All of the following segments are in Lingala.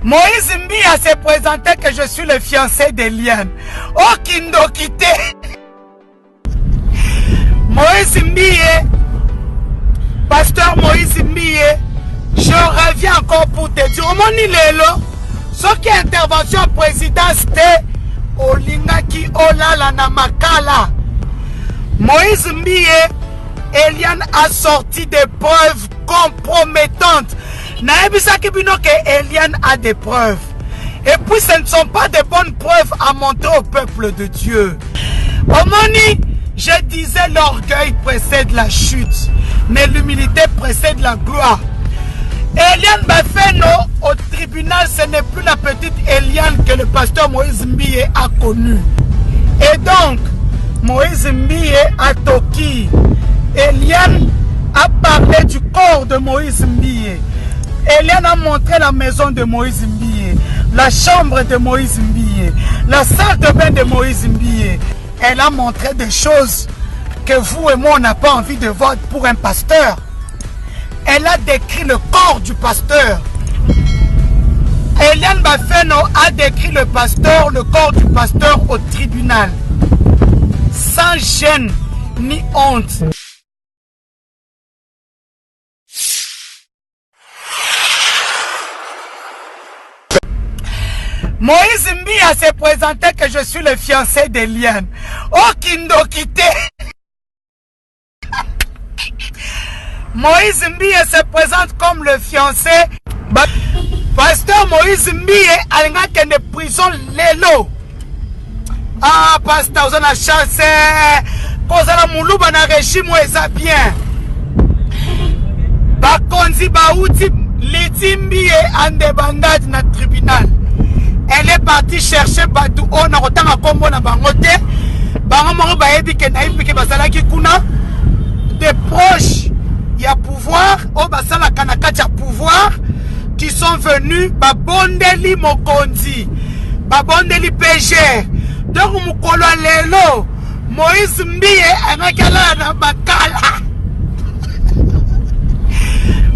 Moïse Mbia s'est présenté que je suis le fiancé d'Eliane. Oh, Kindokité. Moïse Mbia, pasteur Moïse Mbia, je reviens encore pour te dire, mon ilelo, ce qui est intervention président, c'était Olingaki Olala Namakala. Moïse Mbia, Eliane a sorti des preuves compromettantes. Naebisaki bino que Eliane a des preuves. Et puis ce ne sont pas de bonnes preuves à montrer au peuple de Dieu. Omoni, je disais l'orgueil précède la chute, mais l'humilité précède la gloire. Eliane Bafeno au tribunal, ce n'est plus la petite Eliane que le pasteur Moïse Mbie a connue. Et donc, Moïse Mbie a toqué. Eliane a parlé du corps de Moïse Mbie. Eliane a montré la maison de Moïse Mbie, la chambre de Moïse Mbie, la salle de bain de Moïse Mbie. Elle a montré des choses que vous et moi on n'a pas envie de voir pour un pasteur. Elle a décrit le corps du pasteur. Eliane Bafeno a décrit le pasteur, le corps du pasteur au tribunal. Sans gêne ni honte. Moïse Mbia s'est présenté que je suis le fiancé d'Eliane. Oh, Kindokité. Moïse Mbia se présente comme le fiancé. Pasteur Moïse Mbia a une prison l'élo. Ah, pasteur, on a chassé. Cause la moulouba na régime ça bien. Bakonzi baouti litimbi en débandade na tribunal. Elle est partie chercher Badou. On a autant à combo na bangote. Bango baebi ke naïbi ke basala ki kuna. Des proches, il y a pouvoir. Oh basala kanaka ya pouvoir. Qui sont venus. Babondeli Mokonzi. Babondeli PG. Donc mukolo lelo. Moïse Mbie anakala na bakala.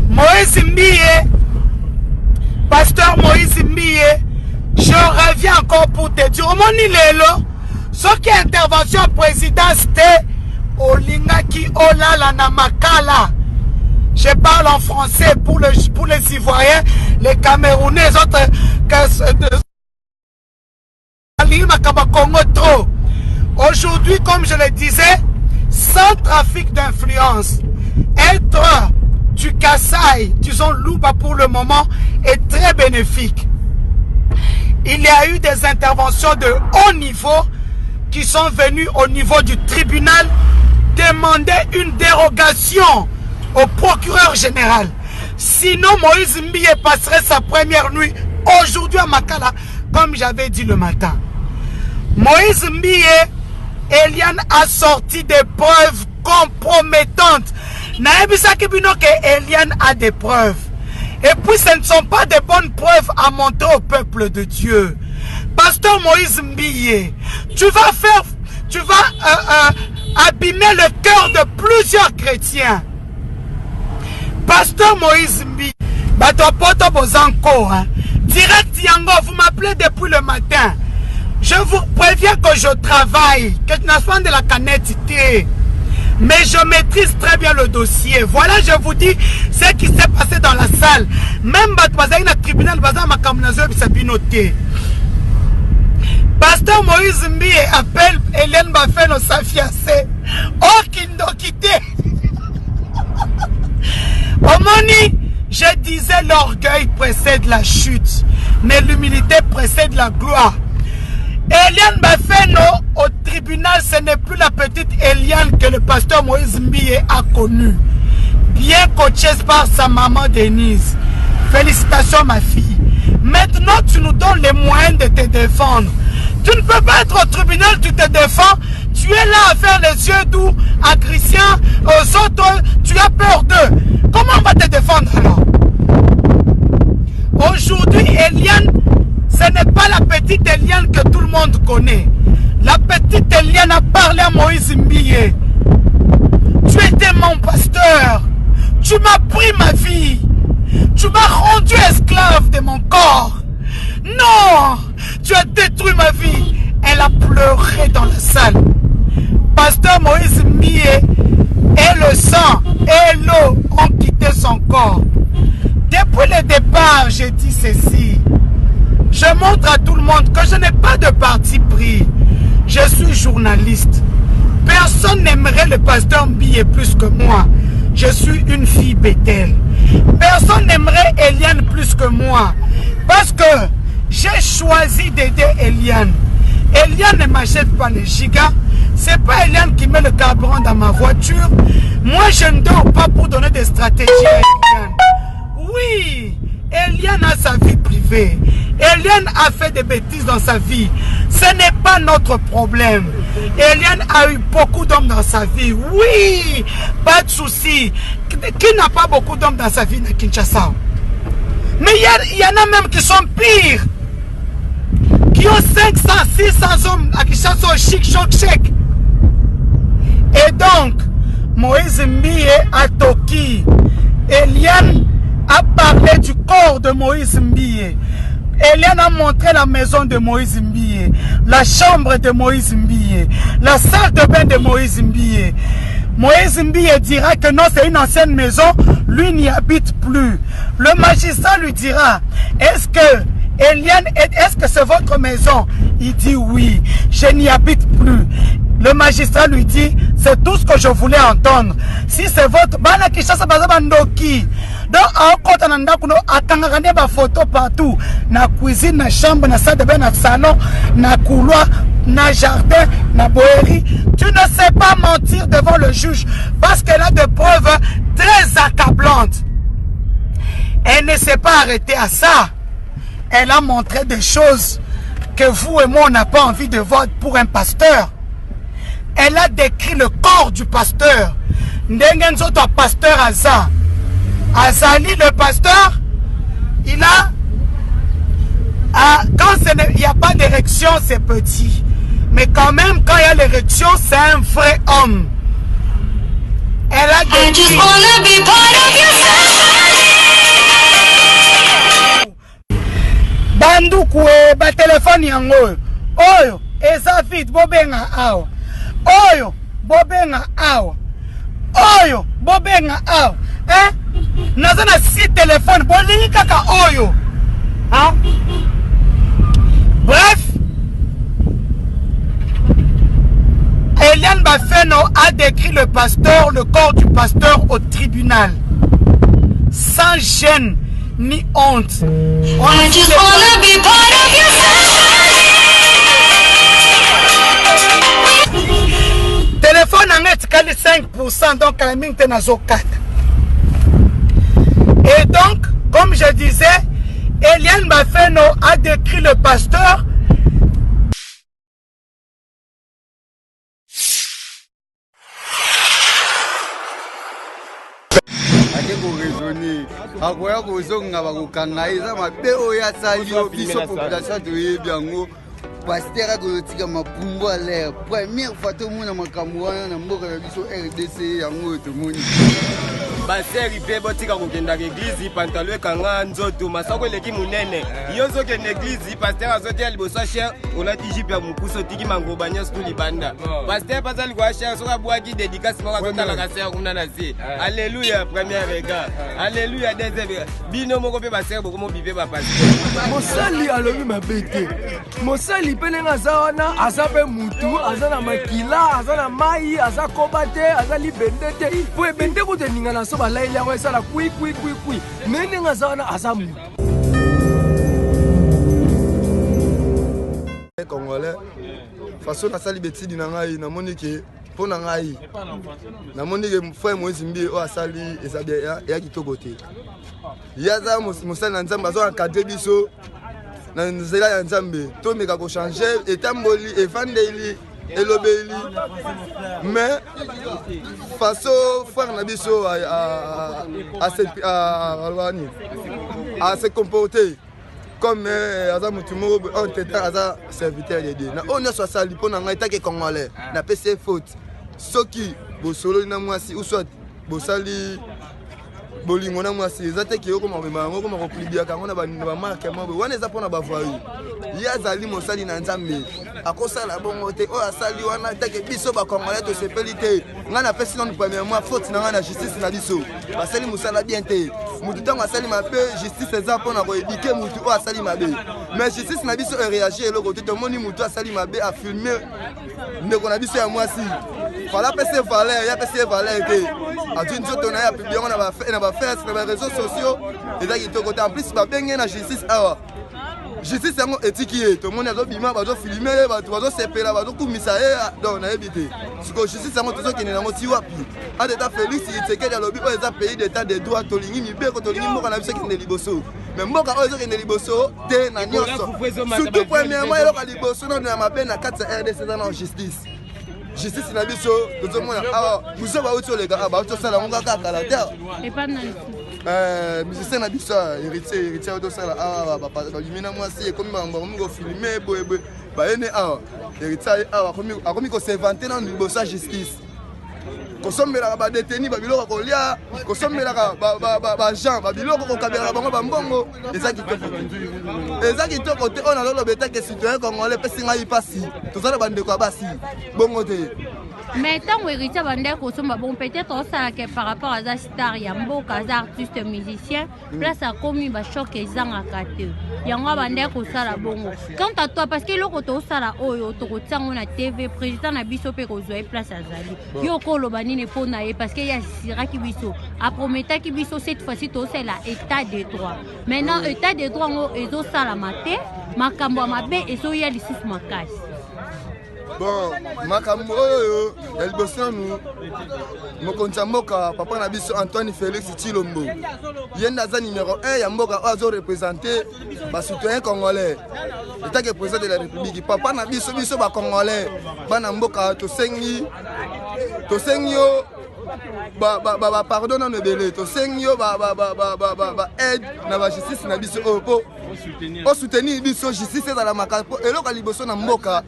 Moïse Mbie. Pasteur Moïse Mbie. Je reviens encore pour te dire, mon ilelo, ce qui est intervention président, c'était Olingaki Olala Namakala. Je parle en français pour les Ivoiriens, les Camerounais, les autres. Aujourd'hui, comme je le disais, sans trafic d'influence, être du Kassai, disons Louba pour le moment, est très bénéfique. Il y a eu des interventions de haut niveau qui sont venues au niveau du tribunal demander une dérogation au procureur général. Sinon, Moïse Mbie passerait sa première nuit aujourd'hui à Makala, comme j'avais dit le matin. Moïse Mbie, Eliane a sorti des preuves compromettantes. Naebisaki bino que Eliane a des preuves. Et puis ce ne sont pas de bonnes preuves à montrer au peuple de Dieu. Pasteur Moïse Mbie, tu vas abîmer le cœur de plusieurs chrétiens. Pasteur Moïse Mbie, Batopoto Bozanko, direct Yango, vous m'appelez depuis le matin. Je vous préviens que je travaille, que je n'ai pas de la canette. Mais je maîtrise très bien le dossier. Voilà, je vous dis ce qui s'est passé dans la salle. Même le tribunal, Pasteur Moïse Mbie appelle Eliane Bafeno sa fiancée. Oh, Kindokité. Omoni, je disais l'orgueil précède la chute, mais l'humilité précède la gloire. Eliane Bafeno au tribunal, ce n'est plus la petite Eliane que le pasteur Moïse Mbie a connue. Bien coachée par sa maman Denise. Félicitations ma fille. Maintenant tu nous donnes les moyens de te défendre. Tu ne peux pas être au tribunal, tu te défends. Tu es là à faire les yeux doux à Christian, aux autres, tu as peur d'eux. Comment on va te défendre alors? Aujourd'hui, Eliane, ce n'est pas la petite Eliane que tout le monde connaît. La petite Eliane a parlé à Moïse Mbie. Tu étais mon pasteur. Tu m'as pris ma vie. Tu m'as rendu esclave de mon corps. ceci. Je montre à tout le monde que je n'ai pas de parti pris. Je suis journaliste. Personne n'aimerait le pasteur Mbie plus que moi. Je suis une fille Bethel. Personne n'aimerait Eliane plus que moi. Parce que j'ai choisi d'aider Eliane. Eliane ne m'achète pas les gigas. C'est pas Eliane qui met le carburant dans ma voiture. Moi, je ne dors pas pour donner des stratégies à Eliane. Oui, Eliane a sa vie privée. Eliane a fait des bêtises dans sa vie. Ce n'est pas notre problème. Eliane a eu beaucoup d'hommes dans sa vie. Oui, pas de souci. Qui n'a pas beaucoup d'hommes dans sa vie à Kinshasa? Mais il y en a même qui sont pires. Qui ont 500, 600 hommes à Kinshasa au chic, chèque. Et donc, Moïse Mbie a toqué. Eliane a parlé du corps de Moïse Mbie. Eliane a montré la maison de Moïse Mbie, la chambre de Moïse Mbie, la salle de bain de Moïse Mbie. Moïse Mbie dira que non, c'est une ancienne maison, lui n'y habite plus. Le magistrat lui dira, est-ce que Eliane, est-ce que c'est votre maison? Il dit oui, je n'y habite plus. Le magistrat lui dit, c'est tout ce que je voulais entendre. Si c'est votre... Bana Kinshasa bazaba ndoki. Donc, en compte, on a des photos partout. Na cuisine, na chambre, na salle de bain, na salon, na couloir, na jardin, na boérie. Tu ne sais pas mentir devant le juge parce qu'elle a des preuves très accablantes. Elle ne s'est pas arrêtée à ça. Elle a montré des choses que vous et moi, on n'a pas envie de voir pour un pasteur. Elle a décrit le corps du pasteur. Ndengenzo to pasteur Aza. Azali le pasteur, il a... quand il n'y a pas d'érection, c'est petit. Mais quand même, quand il y a l'érection, c'est un vrai homme. Elle a décrit... Bandu kwe, ba téléphone yango. Oyo, eza vite, bobenga awa. Oyo, bobenga awa. Oyo, bobenga awa. Hein? Nazana 6 téléphones, bolingi kaka oyo. Hein? Bref, Eliane Bafeno a décrit le pasteur, le corps du pasteur au tribunal. Sans gêne ni honte. Téléphone en est 5%, donc la mine est 4. Et donc, comme je disais, Eliane Bafeno a décrit le pasteur. Pasteur a goyotika mapumbo à l'air. Première fois tout le monde a makamouana na mboka na biso RDC yango to moni. Pasteur ipe botika kokenda l'église pantalon kanga nzoto masako leki munene. Yozo ke l'église pasteur azotia liboso cher olati jipe ya mukuso tiki mangoba nyos to libanda. Pasteur pasali kwa cher soka bwaki dédicace moko kotala ka ser kuna na si. Alléluia premier regard. Alléluia deuxième. Bino moko pe pasteur boko mo bibe ba pasteur. Mosali alobi mabete. Mosali penenga azawana azabe mutu azana makila azana mai azakobate azali bendete po bende ko teninga na so balaili yango esala kui menenga azawana azamu Congolais façon na sali betidi na ngai na monike po na ngai na monike frère Moïse Mbie o asali ezabia ya kitoko te yaza mosali na nzamba zo encadrer biso na nzela ya nzambe to meka ko changer etamboli evandeli elobeli mais façon frère na biso à se comporter comme aza mutumo on tete aza serviteur de Dieu na on soit sali pona ngai take congolais na PC faute soki bo solo na mwasi ou soit bo sali bolingo na mwasi eza te ke okoma komema yango okoma koplibiaka yango na bamarke moko wana eza mpona bavoyu ye azali mosali na nzambe akosala bongo te oyo asali wana teke biso bakongolais tosepeli te ngai napesi nanu premièrement faute na ngai na justice na biso basali mosala bien te mutu ntango asali mabe justice eza mpona koedike mutu oyo asali mabe mais justice na biso eréagir eloko te tomoni mutu asali mabe afilme ndeko na biso ya mwasi fala apesi valeur ya apesi valeur te atui nzoto na ye apibli yango na bafese na bareseau sociaux eza kitoko te en plus babenge na justice awa justice yango etiki ye tomoni azobima bazofilime ye bato bazosepela bazokumisa ye donc nayebi te siko justice yango tozokende yango ti wapi ateta félix tshisekedi alobi oyo eza pays d'état de droit tolingi mibeko tolingi mboka na biso ekende liboso mais mboka oyo ezokende liboso te na nyonso surtout premièrement eloko ya liboso nano ya mabe na kati ya rdc eza na justice justice na biso tozomona awa biso bauti oleka bauti osala yango kaka kala te musicien na biso héritier oyo tosala awa babimi na mwasi ekomi bakomi kofilme boyeboye bayene awa héritier awa akomi kosevante nano liboso ya justice kosombelaka badeteni babiloko kolia kosombelaka bajean babiloko kokabelaka bango bambongo eza kitoko te oyo naloloba etake citoyen congolais epesi ngai mpasi tozala bandeko ya basi bongo te. Mais tant que héritier bandé kosomba bon peut-être on ça que par rapport à za star ya mboka za artiste musicien place a commis ba choc ezanga kate yango bandé ko sala bongo quant à toi parce que loko to sala oyo to ko tsango na TV président na biso pe ko zo place azali yo ko lo banine pona e parce que ya sira ki biso a prometa ki biso cette fois-ci to c'est la état de droit maintenant état de droit ngo ezo sala maté makambo mabe ezo ya lisusu makasi. Bon, makambo oyo ya liboso nanu mokonzi ya mboka papa na biso Antoine Félix Tshilombo ye nde aza numéro 1 ya mboka oyo azorepresente bacitoyen congolais etake président de la république papa na biso bacongolais bana mboka tosengi yo bapardon nano ebele tosengi yo aide na bajustice na biso oyo mpo osoutenir biso justice ezala makasi mpo eloko ya liboso na mboka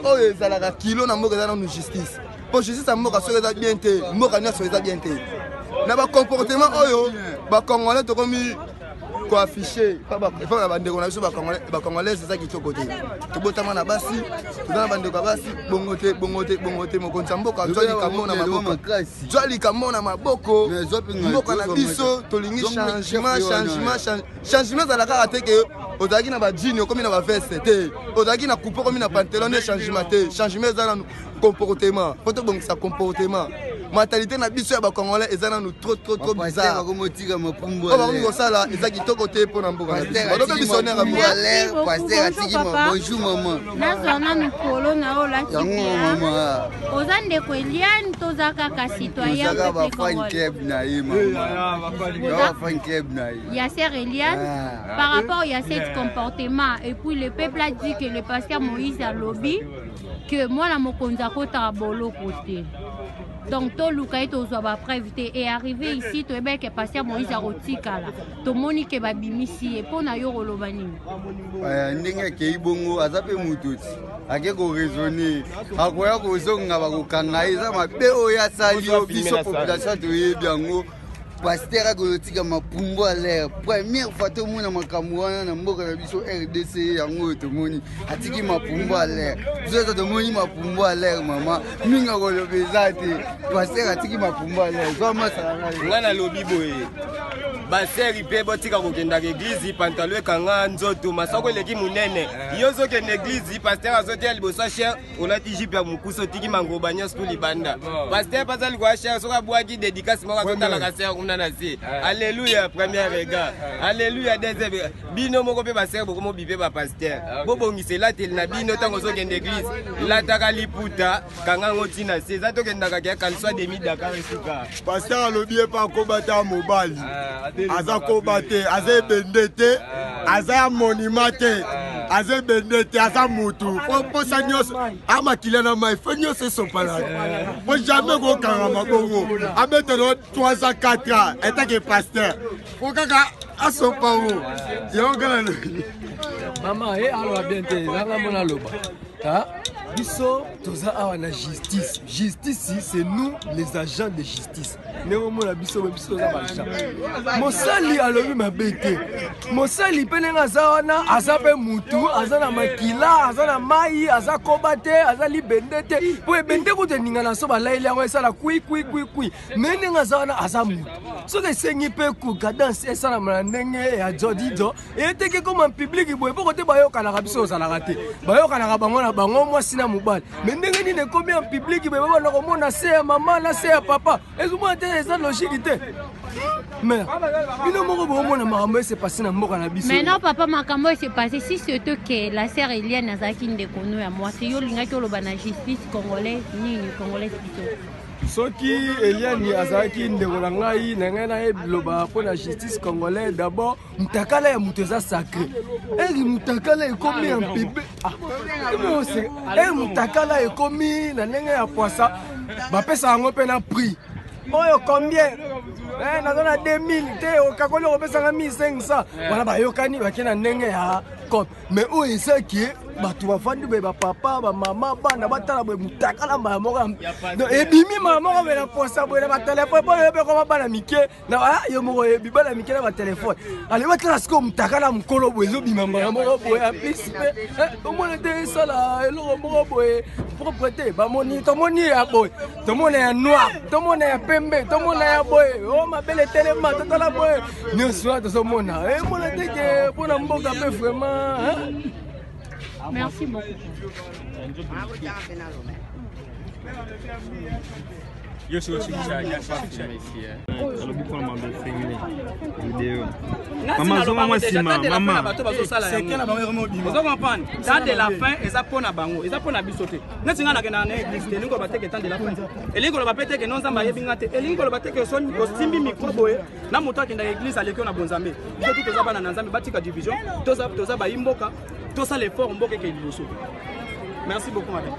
oyo ezalaka kilo na mboka eza nanu justice mpo justice ya mboka soki eza bien te mboka nyonso eza bien te na bacomportement oyo bacongolais tokomi koaffiche epa na bandeko na biso bacongolais eza kitoko te tobotama na basi toza na bandeko ya basi bongo te mokonzi ya mboka zwa likambo na maboko mboka na biso tolingi changement ezala kaka te ke ozalaki na bajini okomi na baveste te ozalaki na coupe okomi na pantalon ne changement te changement eza na comportement po tobongisa comportement mentalité na biso ya bacongolais eza nanu trop bizarre bakomi kosala eza kitoko te mpo na mboka na biso badope missionnaire ya mboka. Bonjour maman. Nazwana mikolo na oyo lati bien. Oza ndeko Eliane toza kaka citoyen peuple congolais. Ya sœur Eliane par rapport à ce comportement et puis le peuple a dit que le pasteur Moïse a lobby que moi la mokonza kota bolo côté. Donc tout le cas to ba preuve et arrivé ici to ebe que pasteur Moïse a rotikala to moni ke babimisi et pona yo rolobani ndenge ke ibongo azape mututi ake ko raisonner akoya ko zonga ba ko kanga eza mabe oya sali yo biso population to yebi yango pasteur akoyotika mapumbo à l'air première fois to mona makambo wana na mboka na biso RDC yango to moni atiki mapumbo à l'air biso to moni mapumbo à l'air mama minga ko lobeza te pasteur atiki mapumbo à l'air zo masala ngana lobi boye baseri pe botika kokenda ka église pantalon kanga nzoto masako eleki munene yozo ke église pasteur azotia liboso cher olati jipe ya mukuso tiki mangoba nyonso tu libanda pasteur pasali kwa cher soka bwaki dédicace moko azotala ka ser kuna na si alléluia premier regard alléluia deuxième bino moko pe baseri boko mo bipe ba pasteur bobongisela tel na bino tango zokende église lataka liputa kanga ngoti na si zato kendaka ka kalswa demi Dakar esuka pasteur alobi pa kobata mobali aza kobate aza ebendete aza monument te aza ebendete aza mutu posa nyonso amakila na mai fo nyonso esopala po jamais kokanga mabongo abetelo 3 ans 4 ans etake pasteur po kaka asopa o yango kana mama aloba bien te nanga mona loba Biso, toza awa na justice. Justice, c'est nous les agents de justice. Néanmoins, biso toza bagent. Mosali alobi mabete. Mosali penenga azawana, azape mutu, azana makila, azana mai, azakobate, azali bendete. Po bende kote ninga na so balaili yango esala kui. Menenga azawana azamutu. Soki sengi pe ku cadence esala ndenge ya jodido, eteke comme en public boye po kote bayoka na biso osala te. Bayoka na bango na bango mwasi na mobali. Mais ndenge nini ekomi en public boye bana komona se ya mama na se ya papa. Ezuma te eza logique te. Mais bino moko bomona makambo s'est passé na mboka na biso. Mais non papa makambo s'est passé si surtout que la sœur Eliane azaki ndeko no ya mwasi yo lingaki oloba na justice congolais nini congolais biso. Soki Eliane azaki ndeko na ngai na ngai na ebiloba pour la justice congolaise d'abord mutakala ya mutu eza sacré. Eri mutakala ekomi en public. Mutakala ekomi na ndenge ya poisa bapesa yango mpe na prix. Oyo combien? Nazona 2000 te okakoli opesanga 1500. Wana bayokani bakena ndenge ya cop. Mais oyo ezaki bato bafandi be bapapa bamama bana batala boye mutakala mbala moko ebimi mbala moko be na posa boye na batelefone po yobe koma bana mike na yo moko yebi bana mike na batelefone ale batala siko mutakala mokolo boye ezobima mbala moko boye apisi pe omona te esala eloko moko boye propreté bamoni tomoni ya boye tomona ya noir tomona ya pembe tomona ya boye o mabele telema totala boye nyonso tozomona emona te ke mpona mboka pe vraiment. Merci beaucoup. Tant de la fin, et ça pour na bango, et ça pour na bisoté. Nous sommes dans l'église, et nous avons battu tant de la fin. Et nous avons battu que nous avons battu et nous avons battu que son costume micro boy. Na moto qui dans l'église à l'école na bonzambe. Tout tout ça na nzambe battu ka division. Tout ça ba imboka. Tout ça l'effort mboka que il bosso. Merci beaucoup madame.